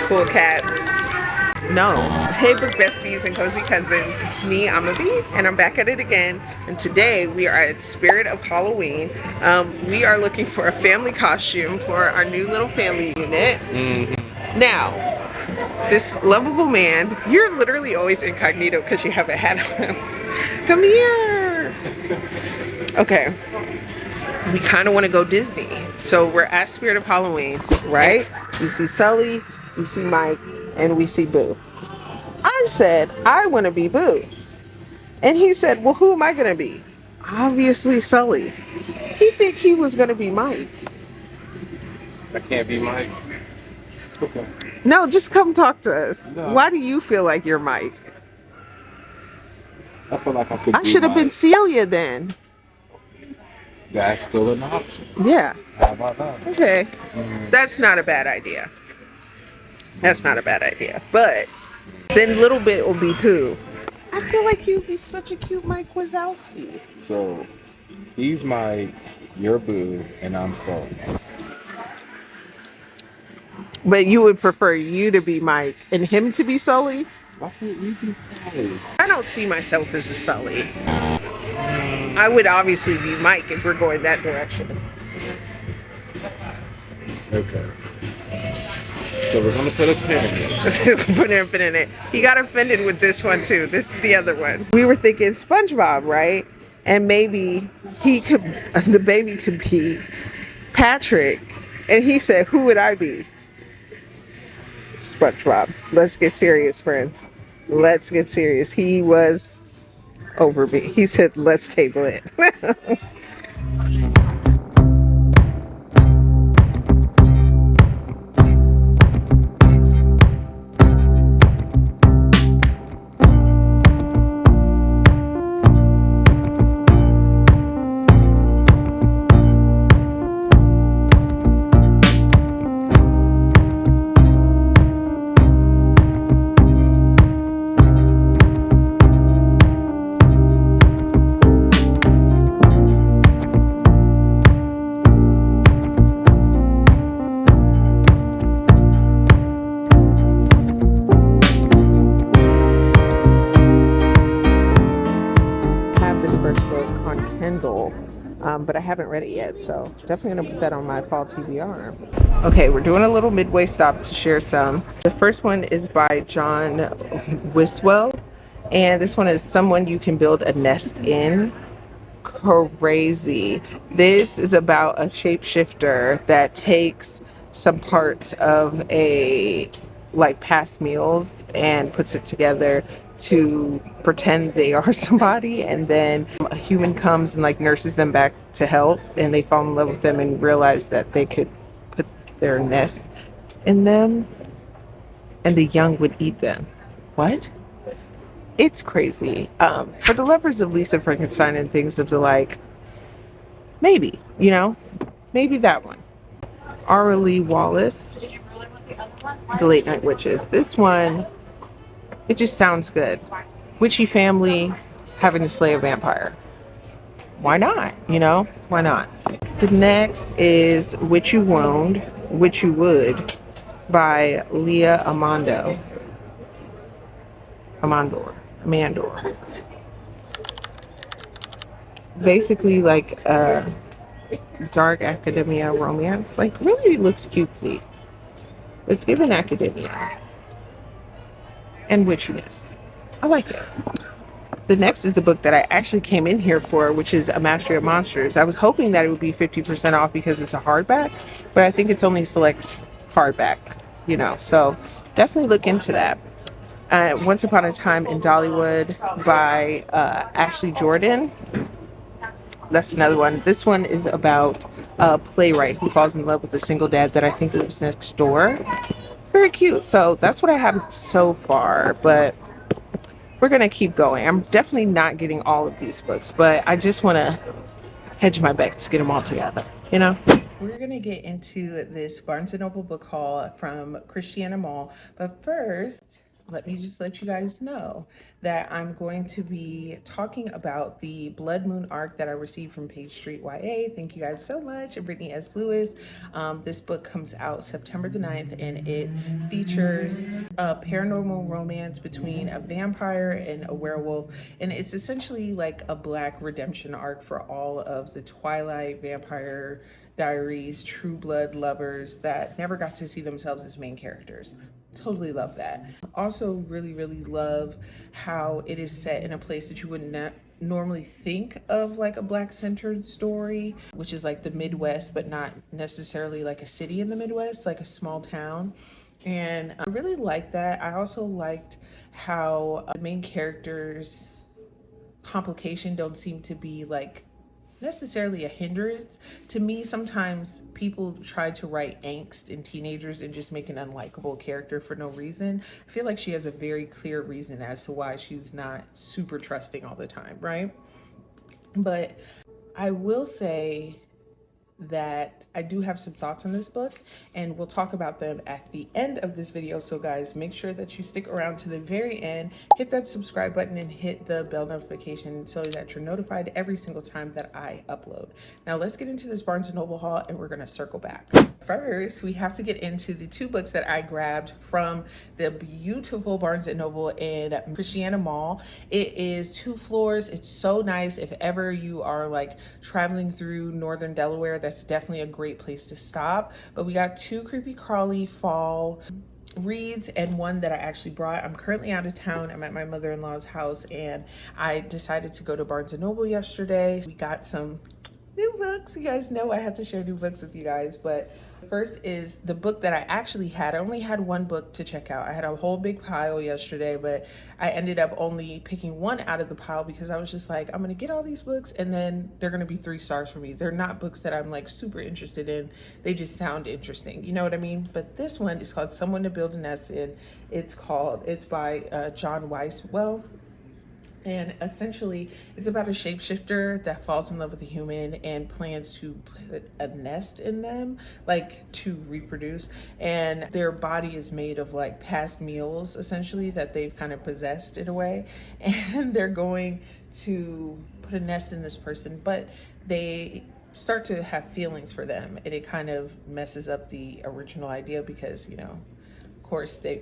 cool cats. No. Hey, book besties and cozy cousins. It's me, Amabi, and I'm back at it again. And today we are at Spirit of Halloween. We are looking for a family costume for our new little family unit. Now, this lovable man, you're literally always incognito because you have a hat on. Come here. Okay. We kind of want to go Disney. So we're at Spirit of Halloween, right? We see Sully, we see Mike, and we see Boo. I said, I want to be Boo. And he said, well, who am I going to be? Obviously Sully. He think he was going to be Mike. I can't be Mike. Okay. No, just come talk to us. No. Why do you feel like you're Mike? I feel like I could. I should have been Celia then. That's still an option. Yeah. How about that? Okay. That's not a bad idea. That's not a bad idea. But then Little Bit will be who? I feel like he would be such a cute Mike Wazowski. So, he's Mike, you're Boo, and I'm Sully. But you would prefer you to be Mike and him to be Sully? Why can't you be Sully? I don't see myself as a Sully. I would obviously be Mike if we're going that direction. Okay. So we're gonna put a pin in it. Put a pin in it. He got offended with this one too. This is the other one. We were thinking SpongeBob, right? And maybe the baby could be Patrick. And he said, who would I be? SpongeBob. Let's get serious, friends. Let's get serious. He was over me. He said, let's table it. But I haven't read it yet, so definitely gonna put that on my fall TBR. Okay, we're doing a little midway stop to share some. The first one is by John Wiswell, and this one is Someone You Can Build a Nest In. Crazy. This is about a shapeshifter that takes some parts of a past meals and puts it together to pretend they are somebody, and then a human comes and nurses them back to health, and they fall in love with them and realize that they could put their nest in them and the young would eat them. What? It's crazy. For the lovers of Lisa Frankenstein and things of the like, maybe, maybe that one. Ara Lee Wallace, The Late Night Witches. This one, it just sounds good. Witchy family having to slay a vampire. Why not? Why not? The next is Witch You Wound, Witch You Would by Leah Amandor. Basically a dark academia romance. Really looks cutesy. It's given academia and witchiness. I like it. The next is the book that I actually came in here for, which is A Mastery of Monsters. I was hoping that it would be 50% off because it's a hardback, but I think it's only select hardback, so definitely look into that. Once Upon a Time in Dollywood by Ashley Jordan. That's another one. This one is about a playwright who falls in love with a single dad that I think lives next door. Very cute. So that's what I have so far, but we're gonna keep going. I'm definitely not getting all of these books, but I just want to hedge my bets to get them all together, We're gonna get into this Barnes & Noble book haul from Christiana Mall, but first let me just let you guys know that I'm going to be talking about the Blood Moon arc that I received from Page Street YA. Thank you guys so much. And Brittany S. Lewis. This book comes out September the 9th, and it features a paranormal romance between a vampire and a werewolf. And it's essentially like a Black redemption arc for all of the Twilight Vampire Diaries True Blood lovers that never got to see themselves as main characters. Totally love that. Also really love how it is set in a place that you would not normally think of, like a Black centered story, which is like the Midwest, but not necessarily like a city in the Midwest, like a small town. And I really like that. I also liked how the main characters complication don't seem to be like necessarily a hindrance. To me, sometimes people try to write angst in teenagers and just make an unlikable character for no reason. I feel like she has a very clear reason as to why she's not super trusting all the time, right? But I will say that I do have some thoughts on this book, and we'll talk about them at the end of this video. So guys, make sure that you stick around to the very end, hit that subscribe button and hit the bell notification so that you're notified every single time that I upload. Now let's get into this Barnes & Noble haul, and we're gonna circle back. First, we have to get into the two books that I grabbed from the beautiful Barnes & Noble in Christiana Mall. It is 2 floors. It's so nice. If ever you are like traveling through northern Delaware, that's definitely a great place to stop. But we got 2 creepy crawly fall reads and one that I actually brought. I'm currently out of town. I'm at my mother-in-law's house, and I decided to go to Barnes & Noble yesterday. We got some new books. You guys know I have to share new books with you guys, but first is the book that I actually had. I only had 1 book to check out. I had a whole big pile yesterday, but I ended up only picking 1 out of the pile because I was just like, I'm gonna get all these books and then they're gonna be 3 stars for me. They're not books that I'm like super interested in. They just sound interesting, you know what I mean? But this one is called Someone to Build a Nest In. It's by John Weiswell. And essentially, it's about a shapeshifter that falls in love with a human and plans to put a nest in them, like to reproduce. And their body is made of like past meals, essentially, that they've kind of possessed in a way. And they're going to put a nest in this person, but they start to have feelings for them. And it kind of messes up the original idea because, you know, of course, the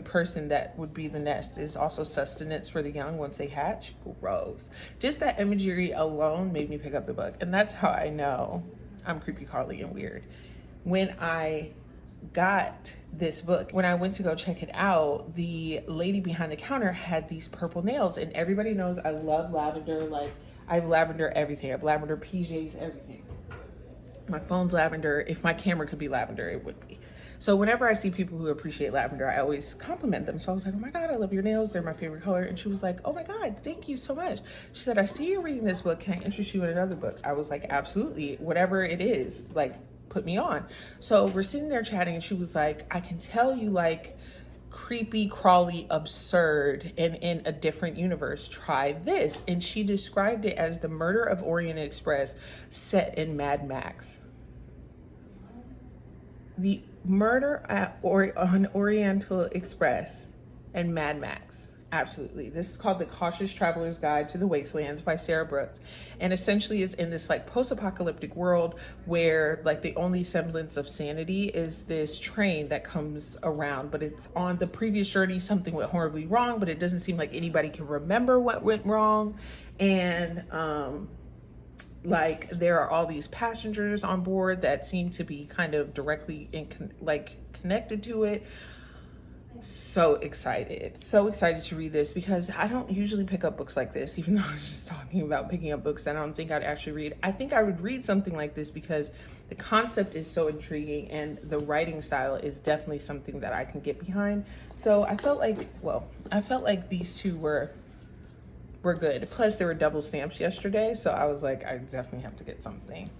person that would be the nest is also sustenance for the young once they hatch. Gross. Just that imagery alone made me pick up the book. And that's how I know I'm creepy crawly and weird. When I got this book, when I went to go check it out, the lady behind the counter had these purple nails, and everybody knows I love lavender. Like, I have lavender everything. I have lavender PJs, everything. My phone's lavender. If my camera could be lavender, it would be. So whenever I see people who appreciate lavender, I always compliment them. So I was like, oh my God, I love your nails. They're my favorite color. And she was like, oh my God, thank you so much. She said, I see you're reading this book. Can I interest you in another book? I was like, absolutely. Whatever it is, like, put me on. So we're sitting there chatting, and she was like, I can tell you like creepy, crawly, absurd, and in a different universe. Try this. And she described it as the Murder of Orient Express set in Mad Max. The Murder on Oriental Express and Mad Max. Absolutely. This is called The Cautious Traveler's Guide to the Wastelands by Sarah Brooks. And essentially it's in this like post-apocalyptic world where like the only semblance of sanity is this train that comes around, but it's on the previous journey, something went horribly wrong, but it doesn't seem like anybody can remember what went wrong. And, like there are all these passengers on board that seem to be kind of directly connected to it. So excited to read this because I don't usually pick up books like this, even though I was just talking about picking up books that I don't think I'd actually read. I think I would read something like this because the concept is so intriguing and the writing style is definitely something that I can get behind. So I felt like these two were good. Plus they were double stamps yesterday, so I was like, I definitely have to get something.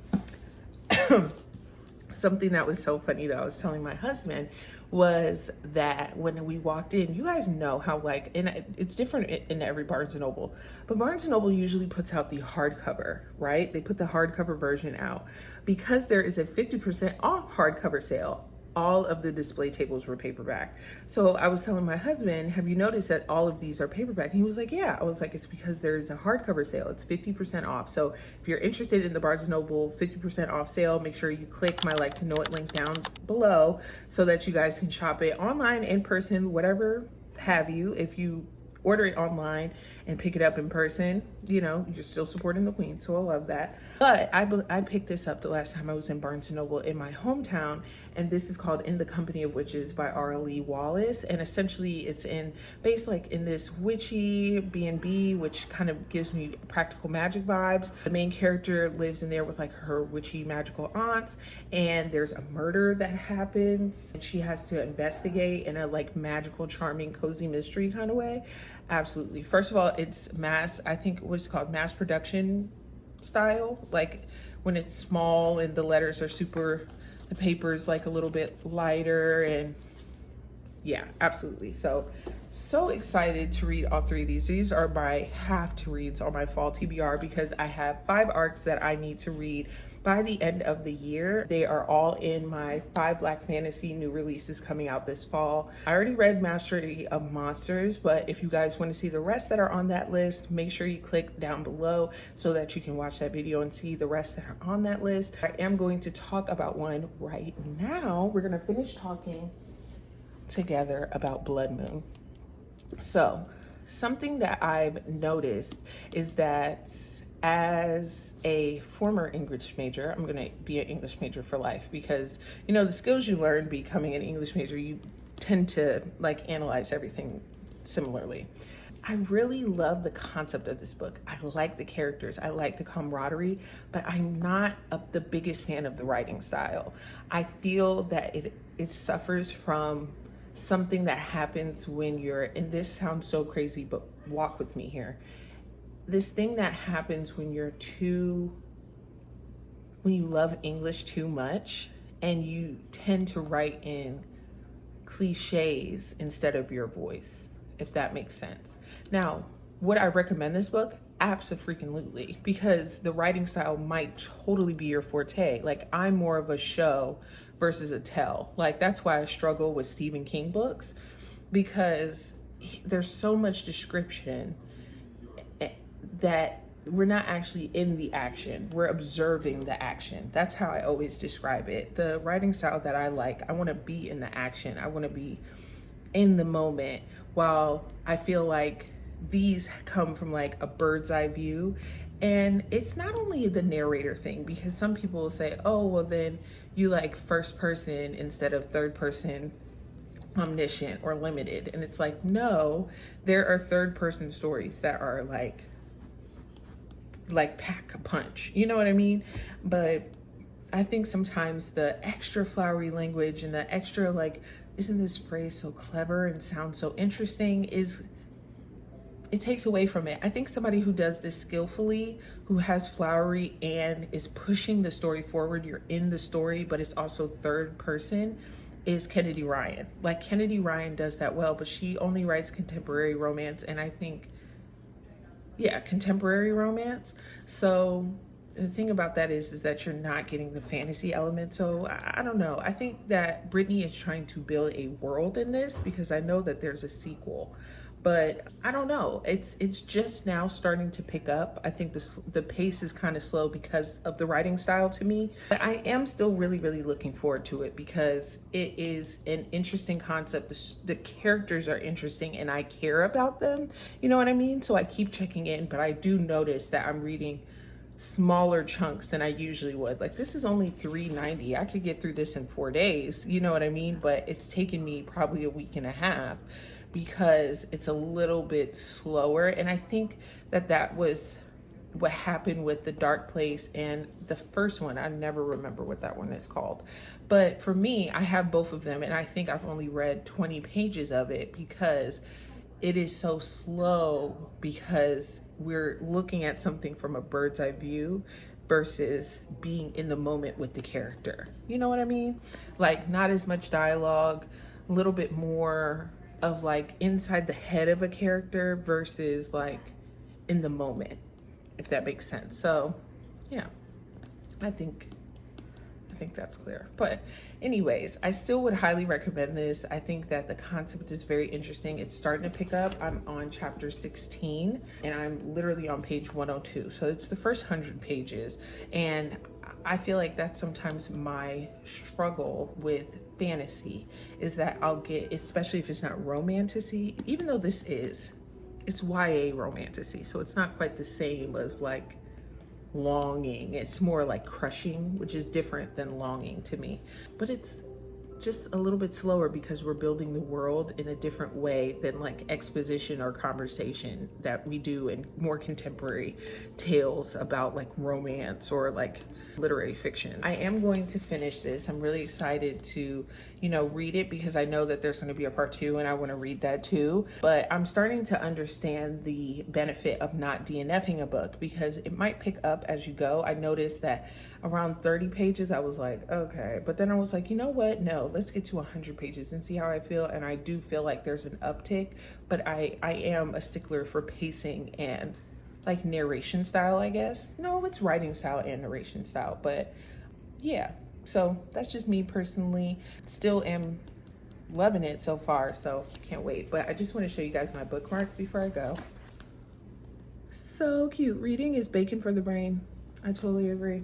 Something that was so funny that I was telling my husband was that when we walked in, you guys know how like, and it's different in every Barnes & Noble, but Barnes & Noble usually puts out the hardcover, right? They put the hardcover version out because there is a 50% off hardcover sale. all of the display tables were paperback. So I was telling my husband, have you noticed that all of these are paperback? And he was like, yeah. I was like, it's because there's a hardcover sale. It's 50% off. So if you're interested in the Barnes & Noble 50% off sale, make sure you click my like to know it link down below so that you guys can shop it online, in person, whatever have you. If you order it online and pick it up in person, you know, you're still supporting the queen, so I love that. But I picked this up the last time I was in Barnes & Noble in my hometown, and this is called In the Company of Witches by R.L.E. Wallace, and essentially it's based like in this witchy B&B, which kind of gives me practical magic vibes. The main character lives in there with like her witchy magical aunts, and there's a murder that happens, and she has to investigate in a like magical, charming, cozy mystery kind of way. Absolutely. First of all, it's I think what's called mass production style, like when it's small and the letters are the paper's like a little bit lighter, and yeah, absolutely. So excited to read all three of these. These are my have to reads on my fall TBR because I have 5 arcs that I need to read by the end of the year. They are all in my 5 Black Fantasy new releases coming out this fall. I already read Mastery of Monsters, but if you guys want to see the rest that are on that list, make sure you click down below so that you can watch that video and see the rest that are on that list. I am going to talk about one right now. We're going to finish talking together about Blood Moon. So something that I've noticed is that as a former English major, I'm going to be an English major for life because, you know, the skills you learn becoming an English major, you tend to like analyze everything similarly. I really love the concept of this book. I like the characters. I like the camaraderie, but I'm not the biggest fan of the writing style. I feel that it suffers from something that happens when you're, and this sounds so crazy, but walk with me here. This thing that happens when you love English too much and you tend to write in cliches instead of your voice, if that makes sense. Now, would I recommend this book? Absolutely, because the writing style might totally be your forte. Like, I'm more of a show versus a tell. Like, that's why I struggle with Stephen King books, because there's so much description that we're not actually in the action. We're observing the action. That's how I always describe it. The writing style that I like, I want to be in the action. I want to be in the moment, while I feel like these come from like a bird's eye view. And it's not only the narrator thing, because some people will say, oh, well, then you like first person instead of third person, omniscient or limited. And it's like, no, there are third person stories that are like pack a punch, you know what I mean? But I think sometimes the extra flowery language and the extra like, isn't this phrase so clever and sounds so interesting, it takes away from it. I think somebody who does this skillfully, who has flowery and is pushing the story forward, you're in the story, but it's also third person, is Kennedy Ryan. Like, Kennedy Ryan does that well, but she only writes contemporary romance, and I think, yeah, contemporary romance. So the thing about that is that you're not getting the fantasy element. So I don't know. I think that Brittany is trying to build a world in this, because I know that there's a sequel, but I don't know. It's just now starting to pick up. I think the pace is kind of slow because of the writing style to me. But I am still really, really looking forward to it because it is an interesting concept. The characters are interesting and I care about them. You know what I mean? So I keep checking in, but I do notice that I'm reading smaller chunks than I usually would. Like, this is only $3.90. I could get through this in 4 days. You know what I mean? But it's taken me probably a week and a half, because it's a little bit slower. And I think that was what happened with The Dark Place and the first one. I never remember what that one is called. But for me, I have both of them, and I think I've only read 20 pages of it because it is so slow, because we're looking at something from a bird's eye view versus being in the moment with the character. You know what I mean? Like, not as much dialogue, a little bit more of like inside the head of a character versus like in the moment, if that makes sense. So yeah, I think think that's clear. But anyways, I still would highly recommend this. I think that the concept is very interesting. It's starting to pick up. I'm on chapter 16 and I'm literally on page 102. So it's the first 100 pages. And I feel like that's sometimes my struggle with fantasy, is that I'll get, especially if it's not romantasy, even though this is, it's YA romantasy. So it's not quite the same as like longing. It's more like crushing, which is different than longing to me. But it's just a little bit slower because we're building the world in a different way than like exposition or conversation that we do in more contemporary tales about like romance or like literary fiction. I am going to finish this. I'm really excited to, you know, read it because I know that there's going to be a part 2 and I want to read that too. But I'm starting to understand the benefit of not DNFing a book because it might pick up as you go. I noticed that around 30 pages, I was like, okay. But then I was like, you know what? No, let's get to 100 pages and see how I feel. And I do feel like there's an uptick, but I am a stickler for pacing and like narration style, I guess. No, it's writing style and narration style, but yeah. So that's just me personally. Still am loving it so far, so can't wait. But I just want to show you guys my bookmark before I go. So cute. Reading is bacon for the brain. I totally agree.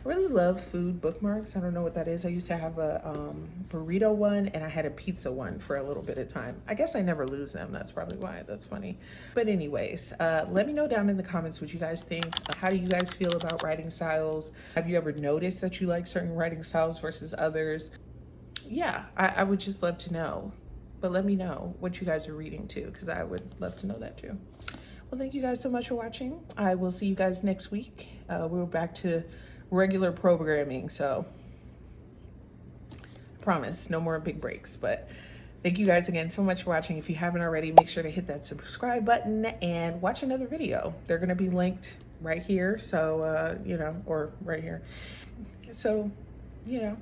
I really love food bookmarks. I don't know what that is. I used to have a burrito one and I had a pizza one for a little bit of time. I guess I never lose them. That's probably why. That's funny. But anyways, let me know down in the comments what you guys think. How do you guys feel about writing styles? Have you ever noticed that you like certain writing styles versus others? Yeah, I would just love to know. But let me know what you guys are reading too, because I would love to know that too. Well, thank you guys so much for watching. I will see you guys next week. We're back to regular programming, so I promise no more big breaks. But thank you guys again so much for watching. If you haven't already, make sure to hit that subscribe button and watch another video. They're going to be linked right here, so you know, or right here. So, you know,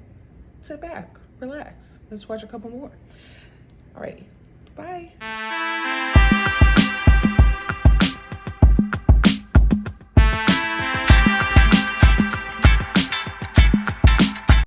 sit back, relax, let's watch a couple more. All right, bye.